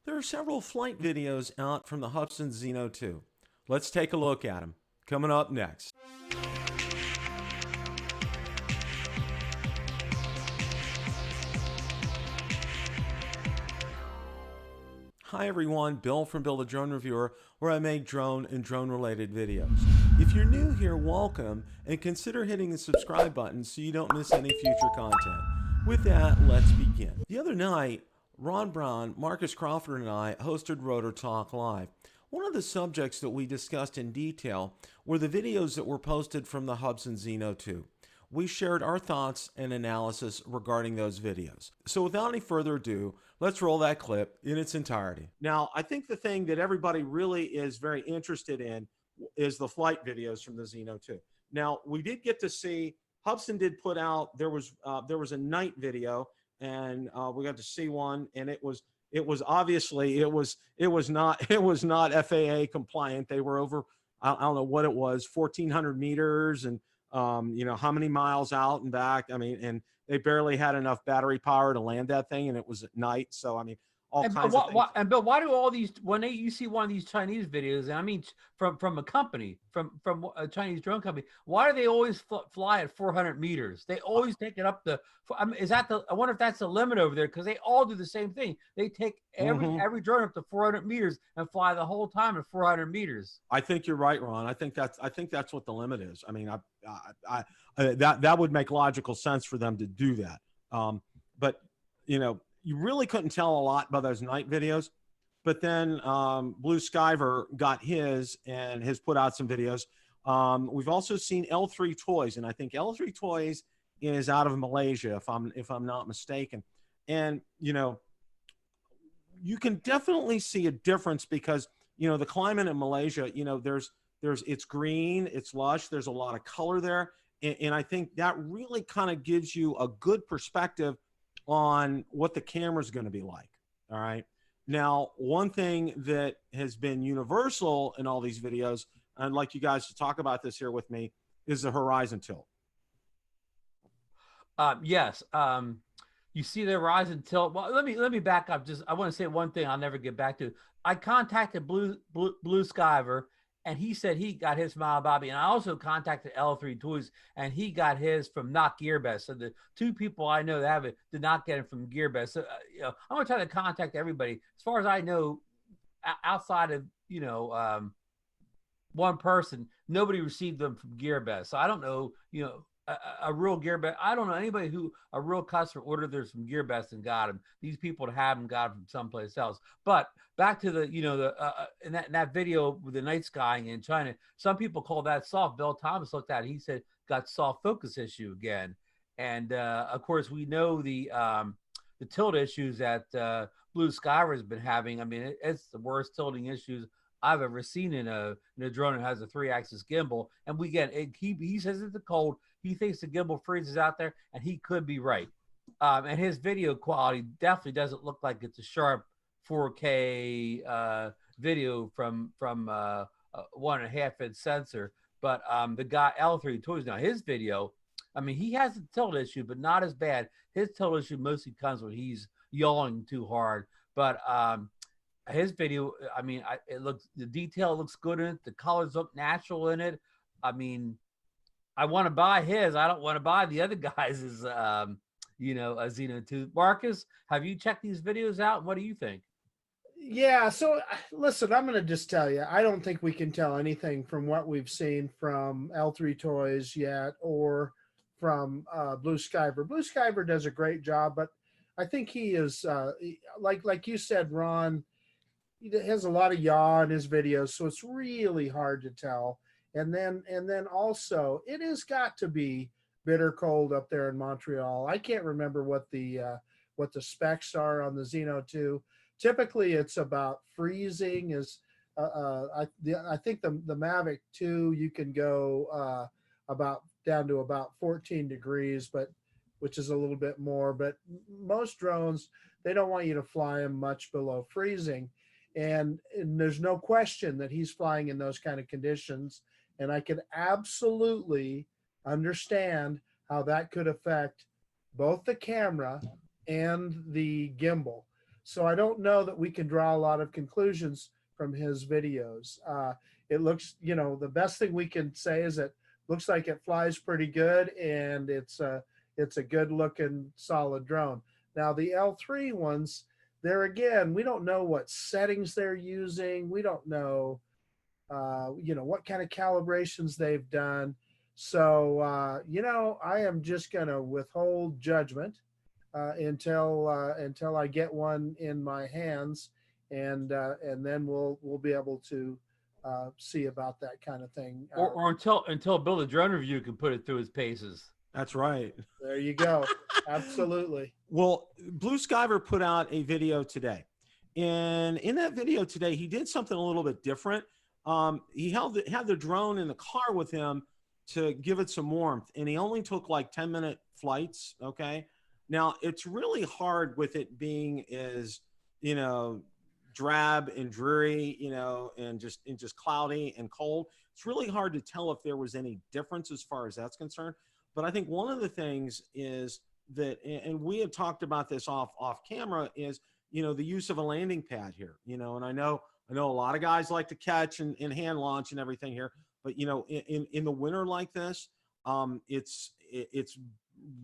There are several flight videos out from the Hubsan Zino 2. Let's take a look at them. Coming up next. Hi everyone, Bill from BillTheDroneReviewer, where I make drone and drone-related videos. If you're new here, welcome, and consider hitting the subscribe button so you don't miss any future content. With that, let's begin. The other night, Ron Brown, Marcus Crawford, and I hosted Rotor Talk Live. One of the subjects that we discussed in detail were the videos that were posted from the Hubsan Zino 2. We shared our thoughts and analysis regarding those videos. So without any further ado, let's roll that clip in its entirety. Now, I think the thing that everybody really is very interested in is the flight videos from the Zino 2. Now, we did get to see, Hubsan did put out, there was a night video, and we got to see one, and it was obviously it was not FAA compliant. They were over, I don't know what it was, 1,400 meters, and you know, how many miles out and back. I mean, and they barely had enough battery power to land that thing, and it was at night. So I mean, all kinds of things. And Bill, why do all these, when you see one of these Chinese videos, and I mean from a company, from a Chinese drone company, why do they always fly at 400 meters? They always take it up the, I mean, is that the, I wonder if that's the limit over there, because they all do the same thing. They take every drone up to 400 meters and fly the whole time at 400 meters. I think you're right, Ron. I think that's what the limit is. I mean, that would make logical sense for them to do that. But you know, you really couldn't tell a lot by those night videos. But then BlueSkyVer got his and has put out some videos. We've also seen L3 Toys, and I think L3 Toys is out of Malaysia, if I'm not mistaken. And you know, you can definitely see a difference because you know the climate in Malaysia. You know, it's green, it's lush, there's a lot of color there, and I think that really kind of gives you a good perspective on what the camera is going to be like. All right. Now, one thing that has been universal in all these videos, and I'd like you guys to talk about this here with me, is the horizon tilt. Yes. You see the horizon tilt. Well, let me back up. I want to say one thing I'll never get back to. I contacted BlueSkyVer, and he said he got his from Al Bobby. And I also contacted L3 Toys, and he got his from not Gearbest. So the two people I know that have it did not get it from Gearbest. So you know, I'm gonna try to contact everybody. As far as I know, outside of one person, nobody received them from Gearbest. So I don't know, a real Gearbest. I don't know anybody who a real customer ordered theirs from Gearbest and got them. These people that have them got them from someplace else. But back to the, in that video with the night skying in China, some people call that soft. Bill Thomas looked at it. He said got soft focus issue again. And of course, we know the tilt issues that BlueSkyver has been having. I mean, it's the worst tilting issues I've ever seen in a drone that has a 3-axis gimbal. And we get it. He says it's the cold. He thinks the gimbal freezes out there, and he could be right. And his video quality definitely doesn't look like it's a sharp 4K video from 1.5-inch sensor. But the guy L3 Toys, now his video, I mean, he has a tilt issue, but not as bad. His tilt issue mostly comes when he's yawing too hard. But his video, I mean, the detail looks good in it. The colors look natural in it. I mean, I want to buy his. I don't want to buy the other guys' a Zino 2. Marcus, have you checked these videos out? What do you think? Yeah, so listen, I'm going to just tell you, I don't think we can tell anything from what we've seen from L3 Toys yet or from BlueSkyver. BlueSkyver does a great job, but I think he is, like you said, Ron, he has a lot of yaw in his videos, so it's really hard to tell. And then also, it has got to be bitter cold up there in Montreal. I can't remember what the specs are on the Zino 2. Typically, it's about freezing. I think the Mavic 2 you can go about down to about 14 degrees, which is a little bit more. But most drones, they don't want you to fly them much below freezing. And there's no question that he's flying in those kind of conditions. And I can absolutely understand how that could affect both the camera and the gimbal. So I don't know that we can draw a lot of conclusions from his videos. It looks, you know, the best thing we can say is it looks like it flies pretty good, and it's a good looking solid drone. Now the L3 ones, there again, we don't know what settings they're using. We don't know, you know, what kind of calibrations they've done. So, you know, I am just going to withhold judgment until I get one in my hands, and then we'll be able to see about that kind of thing. Or until Bill the Drone Reviewer can put it through his paces. That's right. There you go. Absolutely. Well, BlueSkyVer put out a video today, and in that video today, he did something a little bit different. He had the drone in the car with him to give it some warmth, and he only took like 10-minute flights. Okay. Now it's really hard with it being as, you know, drab and dreary, you know, and just cloudy and cold. It's really hard to tell if there was any difference as far as that's concerned. But I think one of the things is that, and we had talked about this off camera, is, you know, the use of a landing pad here, you know, and I know a lot of guys like to catch and hand launch and everything here, but, you know, in the winter like this, it's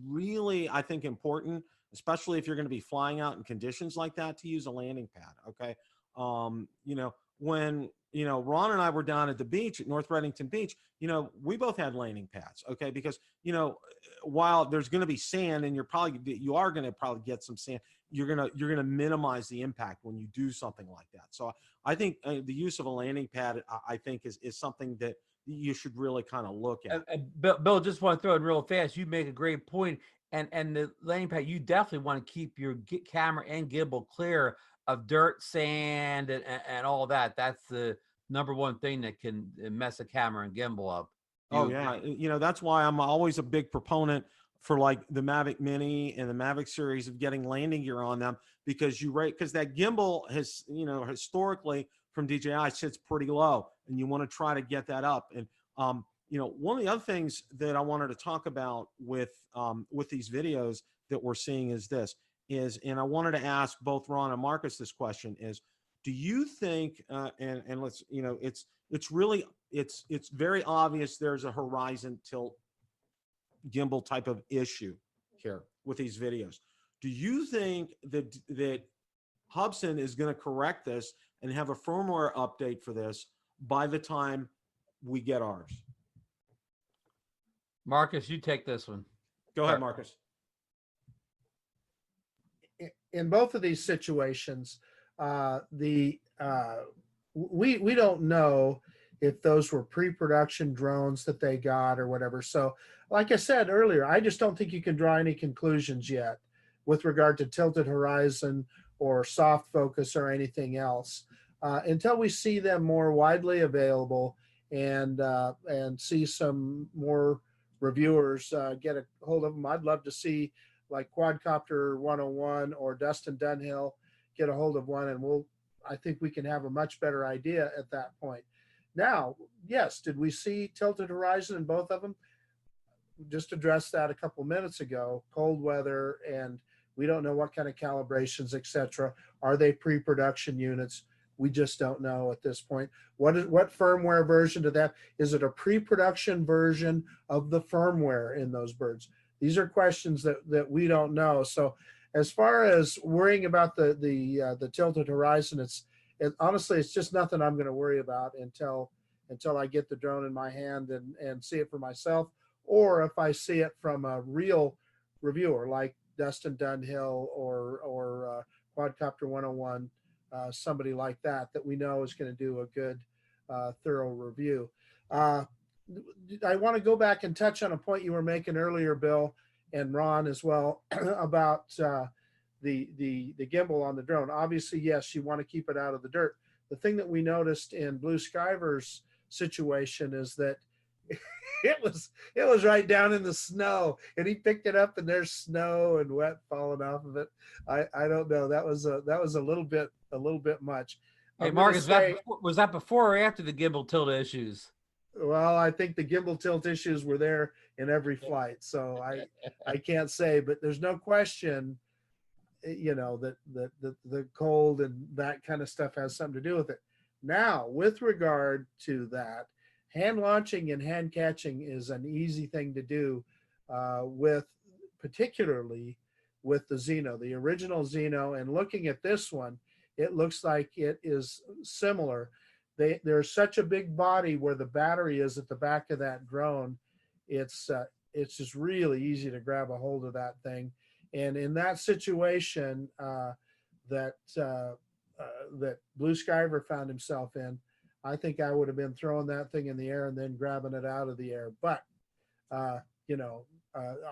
really, I think, important, especially if you're going to be flying out in conditions like that, to use a landing pad. Okay. You know, when, you know, Ron and I were down at the beach at North Reddington Beach, you know, we both had landing pads. Okay. Because, you know, while there's going to be sand, and you are going to probably get some sand, you're going to minimize the impact when you do something like that. So I think the use of a landing pad, I think is something that you should really kind of look at. Bill, just want to throw in real fast. You make a great point. And the landing pad, you definitely want to keep your camera and gimbal clear of dirt, sand, and all that. That's the number one thing that can mess a camera and gimbal up. Oh yeah, you know, that's why I'm always a big proponent for like the Mavic Mini and the Mavic series of getting landing gear on them, because because that gimbal has, you know, historically from DJI sits pretty low, and you want to try to get that up. And you know, one of the other things that I wanted to talk about with these videos that we're seeing is this, and I wanted to ask both Ron and Marcus this question is, do you think, and let's, you know, it's very obvious there's a horizon tilt gimbal type of issue here with these videos. Do you think that Hubsan is going to correct this and have a firmware update for this by the time we get ours? Marcus, you take this one. Go ahead, Marcus. In both of these situations, we don't know if those were pre-production drones that they got or whatever. So like I said earlier, I just don't think you can draw any conclusions yet with regard to tilted horizon or soft focus or anything else until we see them more widely available and see some more reviewers get a hold of them. I'd love to see like Quadcoptor 101 or Dustin Dunhill get a hold of one, and I think we can have a much better idea at that point. Now, yes, did we see tilted horizon in both of them? Just addressed that a couple minutes ago. Cold weather, and we don't know what kind of calibrations, etc. Are they pre-production units? We just don't know at this point. What firmware version to that? Is it a pre-production version of the firmware in those birds? These are questions that we don't know. So as far as worrying about the tilted horizon, honestly, it's just nothing I'm going to worry about until I get the drone in my hand and see it for myself, or if I see it from a real reviewer like Dustin Dunhill or Quadcopter 101, somebody like that we know is going to do a good, thorough review. I want to go back and touch on a point you were making earlier, Bill, and Ron as well, about the gimbal on the drone. Obviously, yes, you want to keep it out of the dirt. The thing that we noticed in BlueSkyVer's situation is that it was right down in the snow, and he picked it up and there's snow and wet falling off of it. I don't know. That was a little bit much. Hey, Marcus, was that before or after the gimbal tilt issues? Well, I think the gimbal tilt issues were there in every flight, so I can't say, but there's no question you know, that the cold and that kind of stuff has something to do with it. Now, with regard to that, hand launching and hand catching is an easy thing to do with, particularly with the Zino, the original Zino. And looking at this one, it looks like it is similar. There's such a big body where the battery is at the back of that drone. It's just really easy to grab a hold of that thing. And in that situation that BlueSkyVer found himself in, I think I would have been throwing that thing in the air and then grabbing it out of the air. But, you know,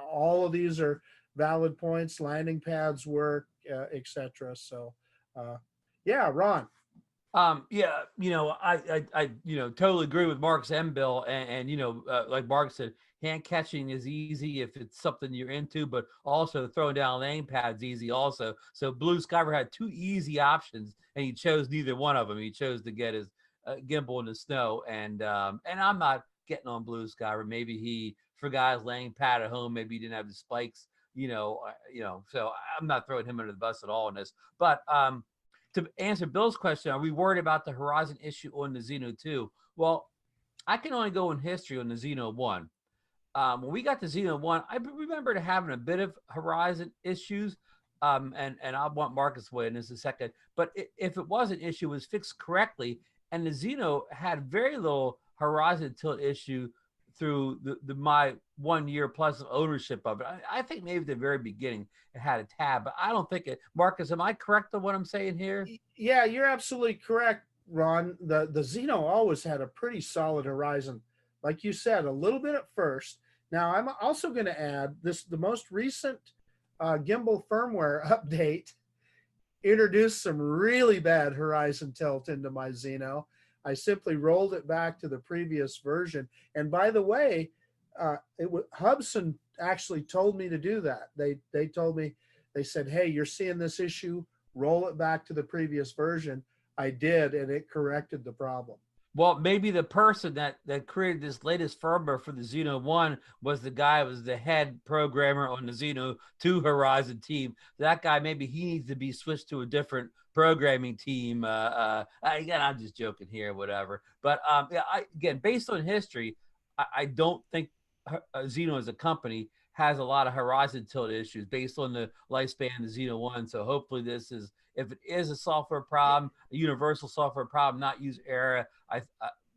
all of these are valid points. Landing pads work, etc. So, yeah, Ron. Yeah, you know, I you know, totally agree with Mark's and Bill, and you know, like Mark said, hand catching is easy if it's something you're into, but also throwing down landing pads easy also. So BlueSkyVer had two easy options, and he chose neither one of them. He chose to get his gimbal in the snow, and I'm not getting on BlueSkyVer. Maybe he forgot his landing pad at home. Maybe he didn't have the spikes. You know. So I'm not throwing him under the bus at all in this, but to answer Bill's question, are we worried about the horizon issue on the Zino 2? Well, I can only go in history on the Zino 1. When we got the Zino 1, I remember having a bit of horizon issues, and I want Marcus to weigh in this in a second. But if it was an issue, it was fixed correctly, and the Zino had very little horizon tilt issue through my 1 year plus of ownership of it. I think maybe at the very beginning it had a tab, but I don't think it. Marcus, am I correct on what I'm saying here? Yeah, you're absolutely correct, Ron. The Zino always had a pretty solid horizon. Like you said, a little bit at first. Now, I'm also going to add this, the most recent gimbal firmware update introduced some really bad horizon tilt into my Zino. I simply rolled it back to the previous version. And by the way, Hubsan actually told me to do that. They told me, they said, hey, you're seeing this issue, roll it back to the previous version. I did, and it corrected the problem. Well, maybe the person that created this latest firmware for the Zino 1 was the guy who was the head programmer on the Zino 2 Horizon team. That guy, maybe he needs to be switched to a different programming team. Again, I'm just joking here, whatever. But yeah, again, based on history, I don't think Zino as a company has a lot of horizon tilt issues based on the lifespan of the Zino 1. So hopefully this is, if it is a software problem, a universal software problem, not user error,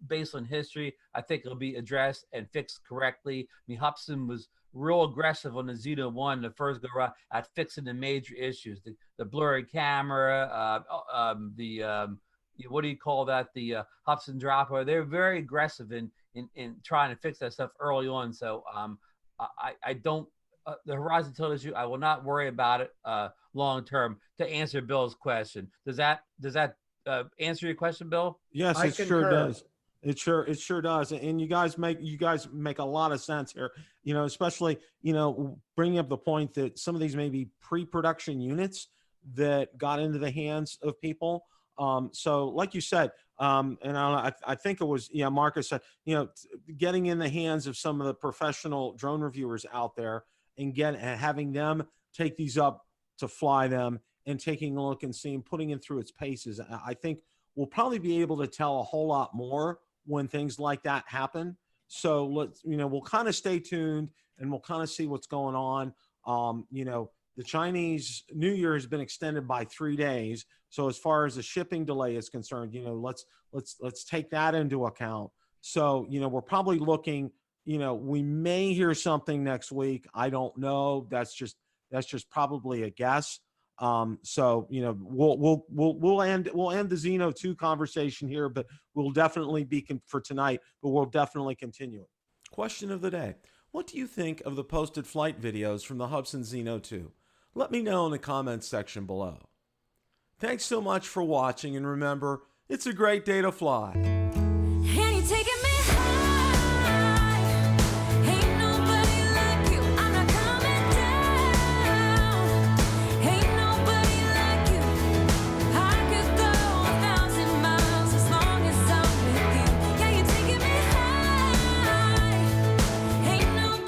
based on history, I think it'll be addressed and fixed correctly. I mean, Hubsan was real aggressive on the Zino 1 the first go around at fixing the major issues, the blurry camera, what do you call that? The Hubsan dropper. They're very aggressive in trying to fix that stuff early on. So I don't, the horizon tilt issue, I will not worry about it long term. To answer Bill's question, does that answer your question, Bill? Yes, it sure does. It sure does. And you guys make a lot of sense here. You know, especially, you know, bringing up the point that some of these may be pre-production units that got into the hands of people. So like you said, and I think it was, yeah, Marcus said, you know, getting in the hands of some of the professional drone reviewers out there and having them take these up to fly them and taking a look and seeing, putting it through its paces. I think we'll probably be able to tell a whole lot more when things like that happen. So let's, you know, we'll kind of stay tuned and we'll kind of see what's going on. You know, the Chinese New Year has been extended by 3 days. So as far as the shipping delay is concerned, you know, let's take that into account. So, you know, we're probably looking, you know, we may hear something next week. I don't know. That's just probably a guess. So, you know, we'll end the Zino 2 conversation here, but we'll definitely be for tonight, but we'll definitely continue it. Question of the day. What do you think of the posted flight videos from the Hubsan Zino 2? Let me know in the comments section below. Thanks so much for watching, and remember, it's a great day to fly.